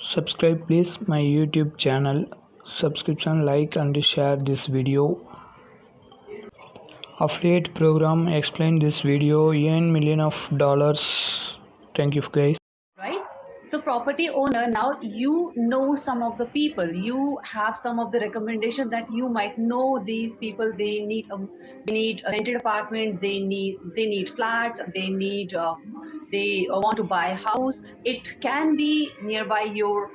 Subscribe please my YouTube channel. Subscription, like and share this video. Affiliate program explain this video. Earn million of dollars. Thank you guys. Right? So property owner, now you know some of the people, you have some of the recommendation that you might know these people. They need a rented apartment, they need flats, they want to buy a house. It can be nearby your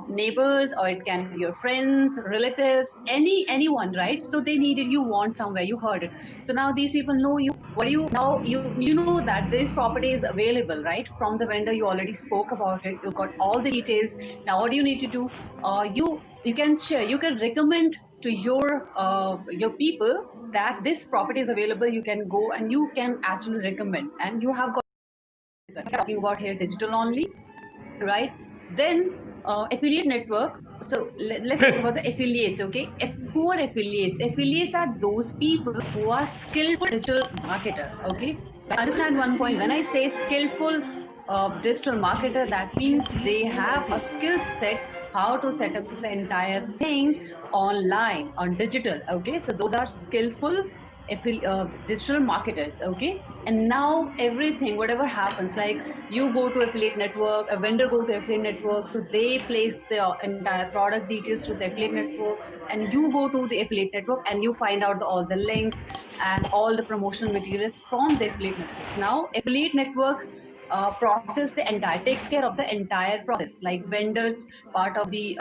neighbors, or it can be your friends, relatives, anyone, right? So they needed, you want somewhere, you heard it. So now these people know you. What do you now, you know that this property is available, right? From the vendor, you already spoke about it, you got all the details. Now what do you need to do? You can share, you can recommend to your people that this property is available. You can go and you can actually recommend, and you have got, talking about here, digital only, right? Then affiliate network. So let's talk about the affiliates. Okay, who are affiliates? Affiliates are those people who are skillful digital marketer. Okay, understand one point. When I say skillful digital marketer, that means they have a skill set how to set up the entire thing online, on digital. Okay, so those are skillful digital marketers. Okay, and now everything, whatever happens, like you go to affiliate network, a vendor go to affiliate network, so they place the entire product details to the affiliate network, and you go to the affiliate network and you find out all the links and all the promotional materials from the affiliate network. Now affiliate network process the entire, takes care of the entire process, like vendors part of the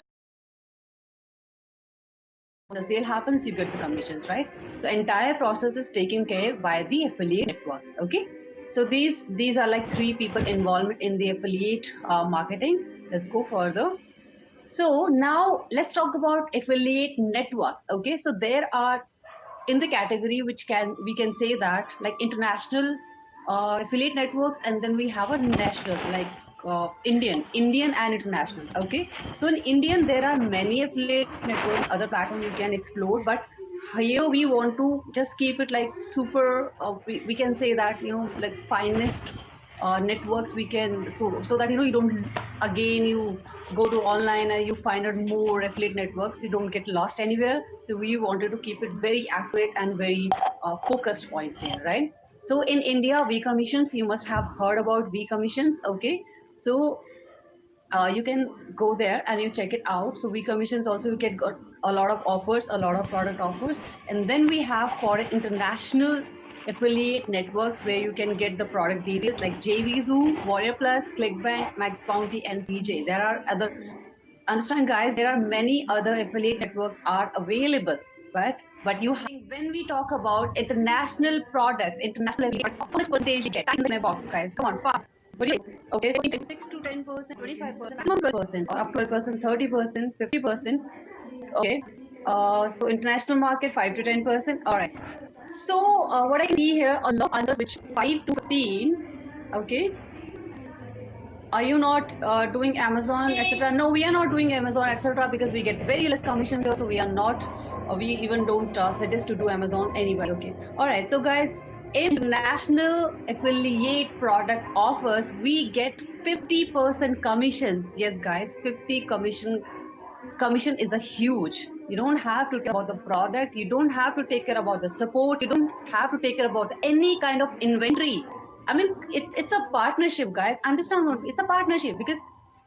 sale happens, you get the commissions, right? So entire process is taken care by the affiliate networks. Okay, so these are like three people involvement in the affiliate marketing. Let's go further. So now let's talk about affiliate networks. Okay, so there are in the category which we can say that, like international affiliate networks, and then we have a national, like Indian and international. Okay, so in Indian there are many affiliate networks, other platforms you can explore, but here we want to just keep it like super we can say that, like finest networks we can, so that you don't, again you go to online and you find out more affiliate networks, you don't get lost anywhere. So we wanted to keep it very accurate and very focused points here, right? So in India, V commissions, you must have heard about V commissions. Okay, so you can go there and you check it out. So we commissions also, you get got a lot of offers, a lot of product offers. And then we have for international affiliate networks where you can get the product details like JVZoo, Warrior Plus, Clickbank, Max Bounty, and CJ. There are other, understand guys, there are many other affiliate networks are available, but you have, when we talk about international product, international affiliate, how much percentage you get? Type in the box, guys, come on, fast. What do you think? Okay, so 6 to 10%, 25%, maximum 12%, or up to 12%, 30%, 50%. Okay, so international market 5 to 10%. All right, so what I see here, a lot of answers which 5 to 15. Okay, are you not doing Amazon, etc.? No, we are not doing Amazon, etc., because we get very less commissions here, so we are not, we even don't suggest to do Amazon anyway. Okay, all right, so guys, international affiliate product offers, we get 50% commissions. Yes guys, 50 commission is a huge. You don't have to take care about the product, you don't have to take care about the support, you don't have to take care about any kind of inventory. I mean, it's a partnership, guys. Understand what, it's a partnership, because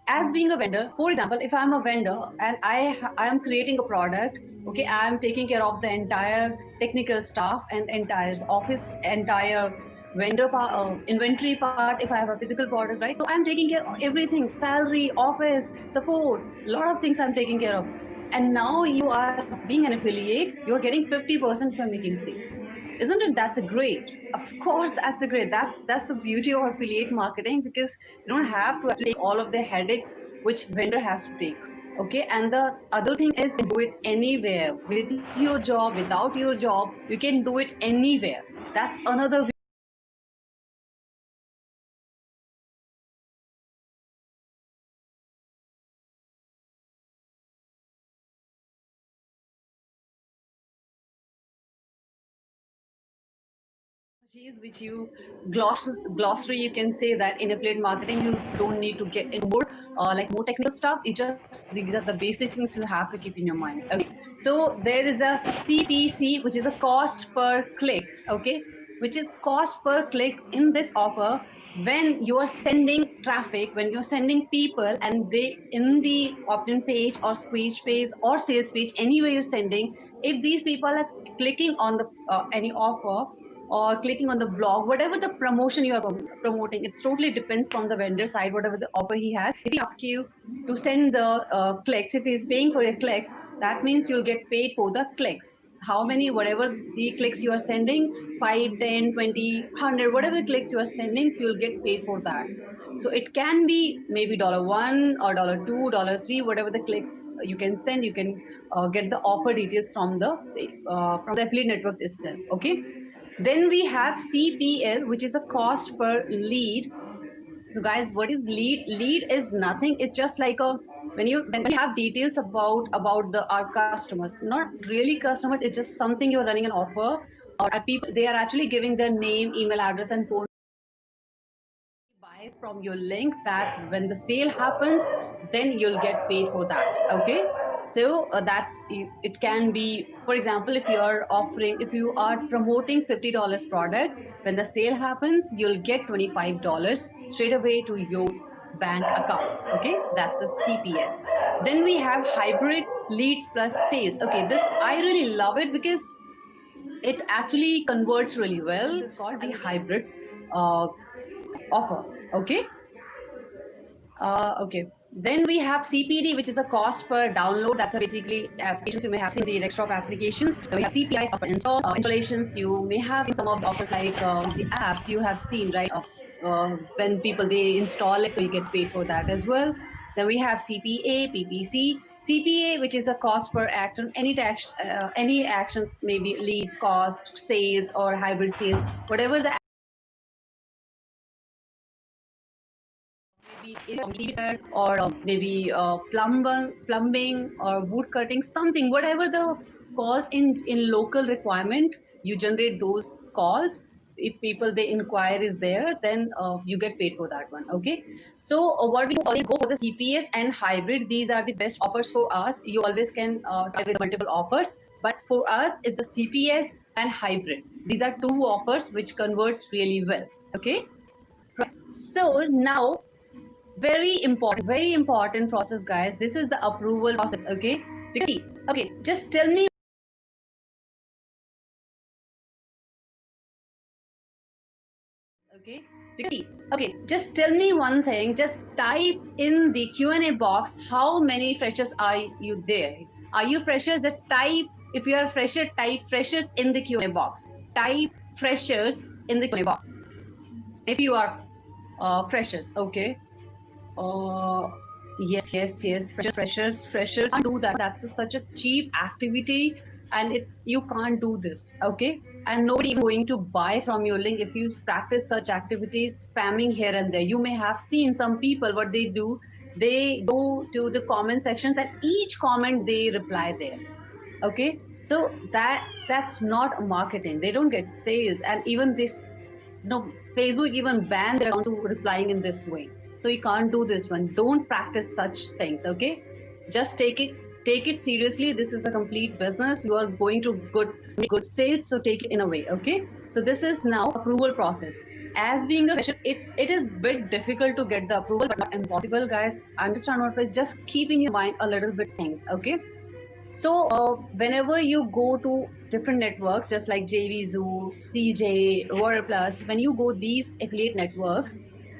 as being a vendor, for example, if I'm a vendor and I am creating a product, okay, I am taking care of the entire technical staff and entire office, entire vendor part, inventory part, if I have a physical product, right? So I'm taking care of everything, salary, office, support, a lot of things I'm taking care of. And now you are being an affiliate, you're getting 50% from making sale. Isn't it? That's a great. Of course, that's a great. That's the beauty of affiliate marketing, because you don't have to take all of the headaches which vendor has to take. Okay, and the other thing is, you do it anywhere, with your job, without your job, you can do it anywhere. That's another which you glossary, you can say that in affiliate marketing you don't need to get into more more technical stuff. It just, these are the basic things you have to keep in your mind. Okay, so there is a CPC, which is a cost per click. Okay, which is cost per click in this offer. When you are sending traffic, when you're sending people, and they in the opt-in page or squeeze page or sales page, anywhere you're sending, if these people are clicking on the any offer or clicking on the blog, whatever the promotion you are promoting, it totally depends from the vendor side, whatever the offer he has. If he asks you to send the clicks, if he's paying for your clicks, that means you'll get paid for the clicks. How many, whatever the clicks you are sending, 5, 10, 20, 100, whatever the clicks you are sending, so you'll get paid for that. So it can be maybe $1 or $2, $3, whatever the clicks you can send, you can get the offer details from the affiliate networks itself. Okay. Then we have CPL, which is a cost per lead. So guys, what is lead? Lead is nothing. It's just like a, when you have details about our customers, not really customers. It's just something you're running an offer, or people, they are actually giving their name, email address, and phone buys from your link, that when the sale happens, then you'll get paid for that. Okay, so that's, it can be, for example, if you are offering, if you are promoting $50 product, when the sale happens, you'll get $25 straight away to your bank account. Okay, that's a CPS. Then we have hybrid leads plus sales. Okay, this I really love it because it actually converts really well. This is called the hybrid offer. Okay. Okay. Then we have CPD, which is a cost per download. That's basically applications you may have seen, the desktop applications. Then we have CPI, cost per installations. You may have seen some of the offers, like the apps you have seen, right? When people they install it, so you get paid for that as well. Then we have CPA, PPC. CPA, which is a cost per action, any actions, maybe leads, cost, sales, or hybrid sales, whatever the maybe or maybe plumbing or wood cutting, something, whatever the calls in local requirement, you generate those calls. If people they inquire is there, then you get paid for that one. Okay, so what we always go for the CPS and hybrid. These are the best offers for us. You always can try with multiple offers, but for us it's the CPS and hybrid. These are two offers which converts really well. Okay, so now, very important process, guys. This is the approval process. Okay, okay, just tell me. Okay, okay, just tell me one thing. Just type in the Q&A box, how many freshers are you there? Are you freshers? Just type, if you are fresher, type freshers in the Q&A box. Type freshers in the Q&A box if you are freshers. Okay. Yes, freshers can't do that. That's such a cheap activity, and it's, you can't do this. Okay, and nobody is going to buy from your link if you practice such activities, spamming here and there. You may have seen some people, what they do, they go to the comment sections, and each comment they reply there. Okay, so that's not marketing. They don't get sales, and even this, Facebook even banned their accounts replying in this way. So you can't do this one. Don't practice such things. Okay, just take it seriously. This is a complete business. You are going to make good sales, so take it in a way. Okay, so this is now approval process. As being a fresher, it is bit difficult to get the approval, but not impossible, guys. Understand what? But just keep in your mind a little bit things. Okay, so whenever you go to different networks, just like JVZoo, CJ, WordPlus, when you go these affiliate networks,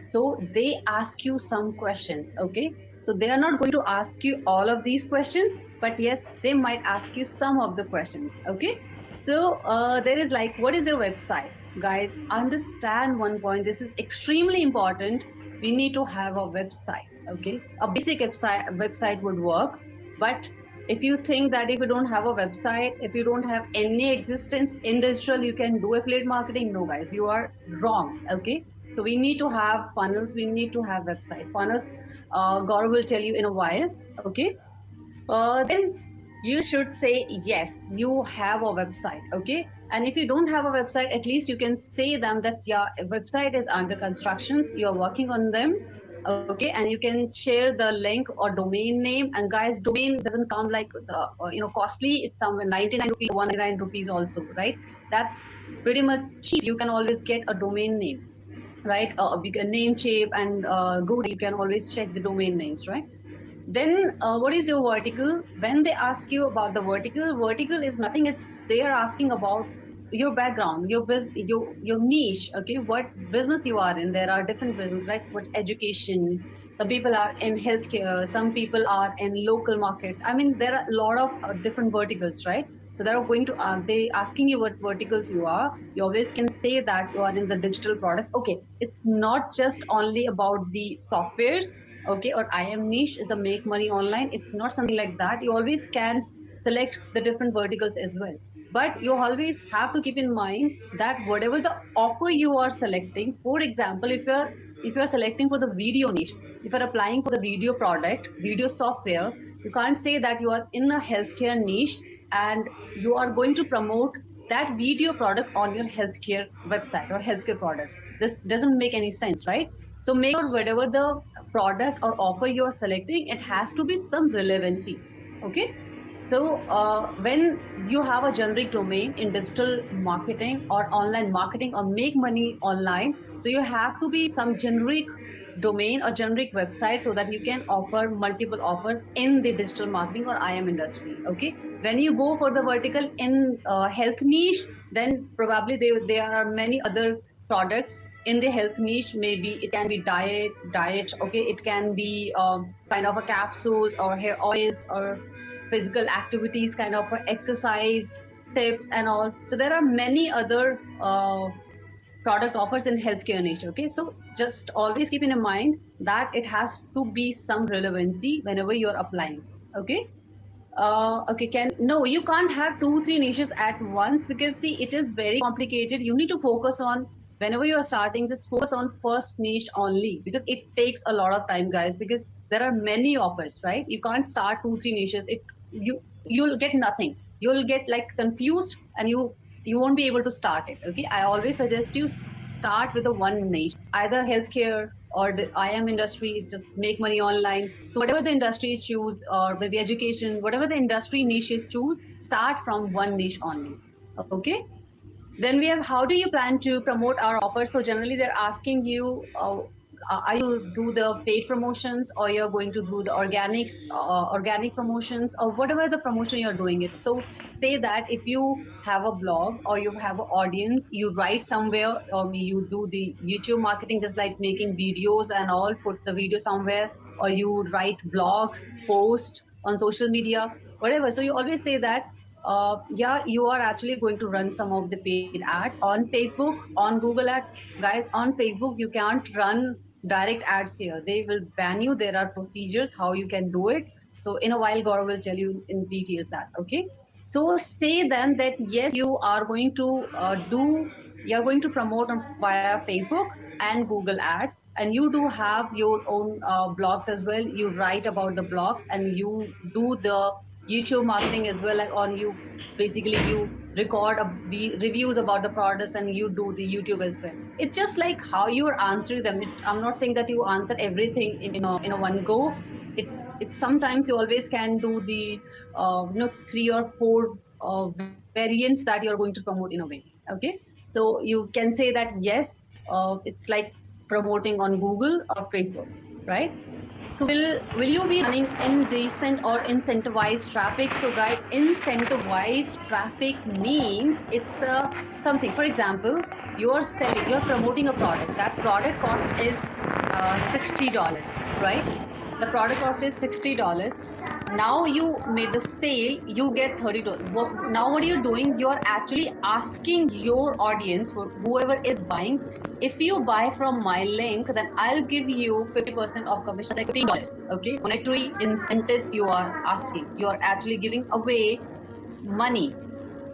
so they ask you some questions. Okay, so they are not going to ask you all of these questions, but yes, they might ask you some of the questions. Okay, so there is like, what is your website? Guys, understand one point. This is extremely important. We need to have a website. Okay, a basic website would work, but if you think that if you don't have a website, if you don't have any existence in digital, you can do affiliate marketing, no guys, you are wrong. Okay, so we need to have funnels, we need to have website funnels. Gaurav will tell you in a while. Okay, then you should say yes, you have a website. Okay, And if you don't have a website, at least you can say them that your website is under constructions, you're working on them. Okay, and you can share the link or domain name. And guys, domain doesn't come like costly. It's somewhere 99 rupees, 199 rupees also, right? That's pretty much cheap. You can always get a domain name, right? You can Namecheap and Google. You can always check the domain names, right? Then what is your vertical? When they ask you about the vertical is nothing. It's they are asking about your background, your niche. Okay, what business you are in. There are different business, right? What education? Some people are in healthcare. Some people are in local market. I mean, there are a lot of different verticals, right? So they're going to they asking you what verticals you are. You always can say that you are in the digital products. Okay, it's not just only about the softwares. Okay, or I am niche is a make money online. It's not something like that. You always can select the different verticals as well. But you always have to keep in mind that whatever the offer you are selecting, for example, if you're selecting for the video niche, if you're applying for the video product, video software, you can't say that you are in a healthcare niche and you are going to promote that video product on your healthcare website or healthcare product. This doesn't make any sense, right? So make sure whatever the product or offer you're selecting, it has to be some relevancy. Okay. So when you have a generic domain in digital marketing or online marketing or make money online, so you have to be some generic domain or generic website so that you can offer multiple offers in the digital marketing or IM industry. Okay. When you go for the vertical in health niche, then probably there are many other products in the health niche. Maybe it can be diet. Okay. It can be kind of a capsules or hair oils or physical activities, kind of exercise tips and all. So there are many other product offers in healthcare niche. Okay, so just always keep in mind that it has to be some relevancy whenever you're applying. Okay. Okay, no, you can't have 2-3 niches at once because see, it is very complicated. You need to focus on whenever you are starting, just focus on first niche only because it takes a lot of time, guys. Because there are many offers, right? You can't start 2-3 niches. You'll get nothing. You'll get like confused and you won't be able to start it. Okay, I always suggest you start with a one niche, either healthcare or the IM industry, just make money online. So whatever the industry you choose, or maybe education, whatever the industry niche you choose, start from one niche only. Okay. Then we have, how do you plan to promote our offers? So generally they're asking you, are you do the paid promotions or you're going to do the organic promotions or whatever the promotion you're doing it. So say that if you have a blog or you have an audience, you write somewhere or you do the YouTube marketing, just like making videos and all, put the video somewhere, or you write blogs, post on social media, whatever. So you always say that yeah, you are actually going to run some of the paid ads on Facebook, on Google Ads. Guys, on Facebook, you can't run direct ads here. They will ban you. There are procedures how you can do it. So in a while, Gaurav will tell you in details that, okay? So say them that yes, you are going to you're going to promote on via Facebook and Google Ads, and you do have your own blogs as well. You write about the blogs and you do the YouTube marketing as well. Like on you, basically you record reviews about the products and you do the YouTube as well. It's just like how you are answering them. I'm not saying that you answer everything in a one go. It sometimes you always can do the 3 or 4 variants that you're going to promote in a way. Okay, so you can say that yes, it's like promoting on Google or Facebook, right? So will you be running indecent or incentivized traffic? So guys, incentivized traffic means it's something. For example, you're promoting a product. That product cost is $60, right? The product cost is $60. Now you made the sale, you get $30. Now what are you doing? You're actually asking your audience, for whoever is buying, if you buy from my link, then I'll give you 50% of commission, like $15. Okay, monetary incentives you are asking. You are actually giving away money.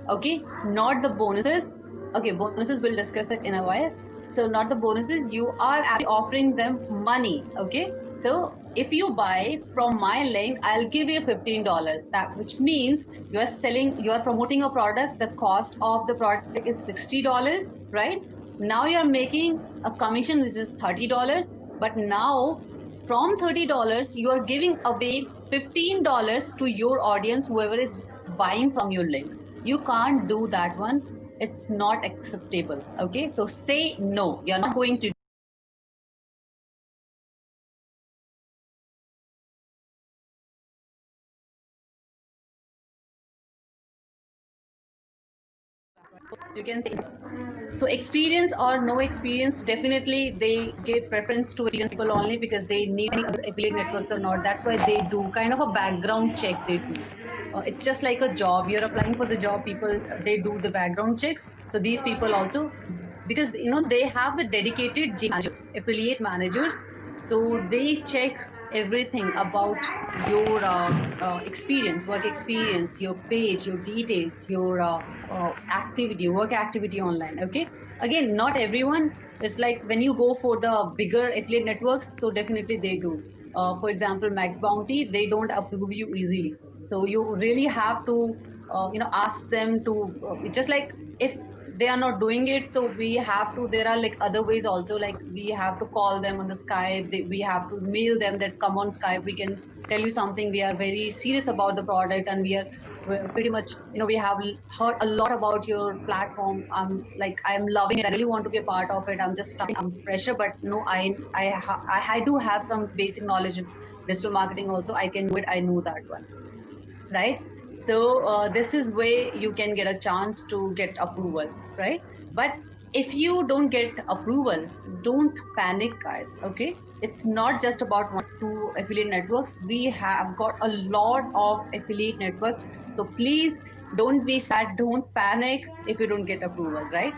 Okay, not the bonuses. Okay, bonuses we'll discuss it in a while. So not the bonuses, you are actually offering them money. Okay, so if you buy from my link, I'll give you $15. That which means you are selling, you are promoting a product, the cost of the product is $60, right? Now you are making a commission which is $30, but now from $30 you are giving away $15 to your audience, whoever is buying from your link. You can't do that one. It's not acceptable. Okay, so say no, you're not going to. You can say so. Experience or no experience, definitely they give preference to experienced people only because they need any other affiliate networks or not. That's why they do kind of a background check. They do. It's just like a job. You're applying for the job. People they do the background checks. So these people also, because they have the dedicated managers, affiliate managers. So they check everything about your experience, work experience, your page, your details, your activity, work activity online. Okay, again, not everyone is like when you go for the bigger affiliate networks, so definitely they do. For example, Max Bounty, they don't approve you easily, so you really have to ask them to, just like if they are not doing it, so we have to, there are like other ways also, like we have to call them on the Skype, we have to mail them that come on Skype, we can tell you something, we are very serious about the product, and we're pretty much, we have heard a lot about your platform. I'm loving it, I really want to be a part of it, I'm just starting, I'm fresher, but no, I do have some basic knowledge in digital marketing also, I can do it, I know that one, right? So this is where you can get a chance to get approval, right? But if you don't get approval, don't panic, guys. Okay, it's not just about one two affiliate networks, we have got a lot of affiliate networks, so please don't be sad, don't panic if you don't get approval, right?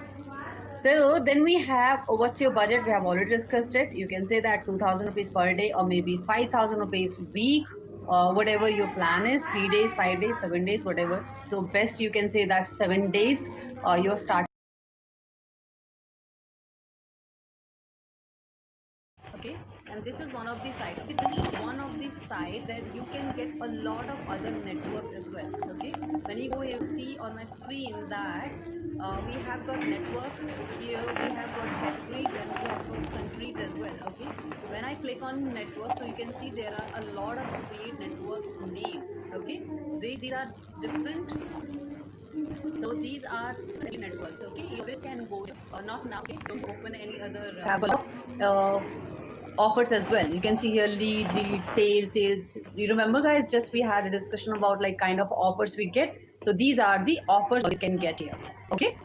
So then we have, what's your budget? We have already discussed it. You can say that 2,000 rupees per day or maybe 5,000 rupees week, whatever your plan is, 3 days, 5 days, 7 days, whatever. So best you can say that 7 days, you're starting. Okay, and this is one of the sites. Okay, this is one of the sites that you can get a lot of other networks as well. Okay, when you go here, see on my screen that we have got network here, we have got categories, and we have got countries as well. Okay, when I click on network, so you can see there are a lot of affiliate network name. Okay, these are different. So these are networks. Okay, you always can go, not now. Okay, don't open any other. Have a lot of offers as well. You can see here lead, sales. You remember, guys? Just we had a discussion about like kind of offers we get. So these are the offers you can get here. Okay.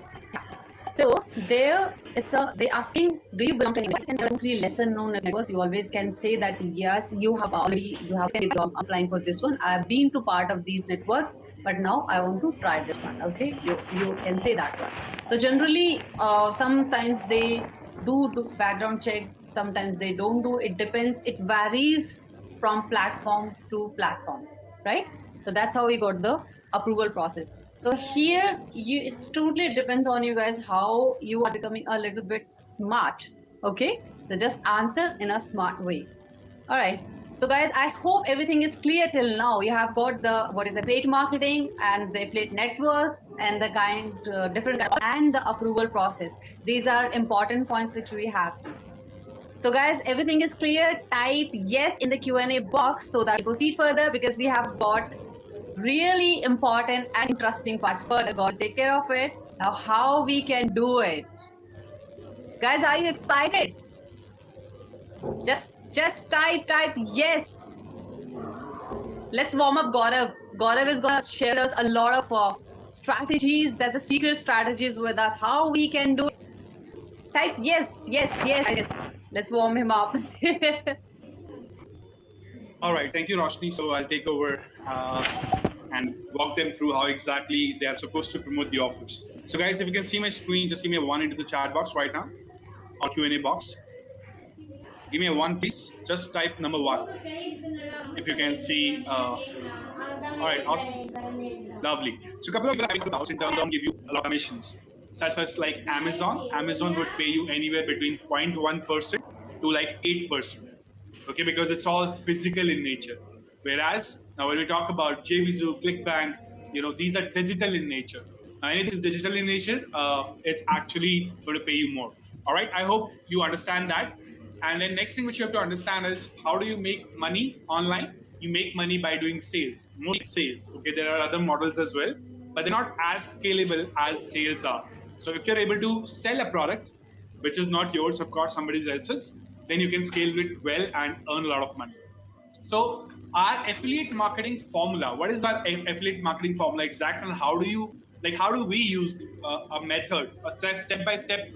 So there, they asking, do you belong to any? There are 2-3 lesser known networks. You always can say that yes, you have said I'm applying for this one. I've been to part of these networks, but now I want to try this one. Okay, you can say that one. So generally, sometimes they do background check. Sometimes they don't do. It depends. It varies from platforms to platforms, right? So that's how we got the approval process. So here, it's totally depends on you guys how you are becoming a little bit smart. Okay, so just answer in a smart way. All right. So guys, I hope everything is clear till now. You have got the what is affiliate marketing and the affiliate networks and the different and the approval process. These are important points which we have. So guys, everything is clear. Type yes in the Q&A box so that we proceed further, because we have got really important and interesting part further. God, take care of it. Now how we can do it. Guys, are you excited? Just type yes. Let's warm up Gaurav. Gaurav is gonna share us a lot of strategies. That's the secret strategies with us. How we can do it. Type yes. Let's warm him up. All right, thank you, Roshni. So I'll take over and walk them through how exactly they are supposed to promote the offers. So guys, if you can see my screen, just give me a 1 into the chat box right now, or Q&A box. Give me a 1, please. Just type number 1. If you can see. All right, awesome. Lovely. So a couple of people in terms of give you a lot of commissions. such as like Amazon. Amazon would pay you anywhere between 0.1% to like 8%. Okay, because it's all physical in nature. Whereas now when we talk about JVZoo, ClickBank, these are digital in nature. Now, anything is digital in nature, it's actually going to pay you more. All right, I hope you understand that. And then next thing which you have to understand is how do you make money online? You make money by doing sales, mostly sales. Okay, there are other models as well, but they're not as scalable as sales are. So if you're able to sell a product, which is not yours, of course, somebody else's, then you can scale it well and earn a lot of money. So our affiliate marketing formula, what is our affiliate marketing formula exactly, and how do we use a method, a step-by-step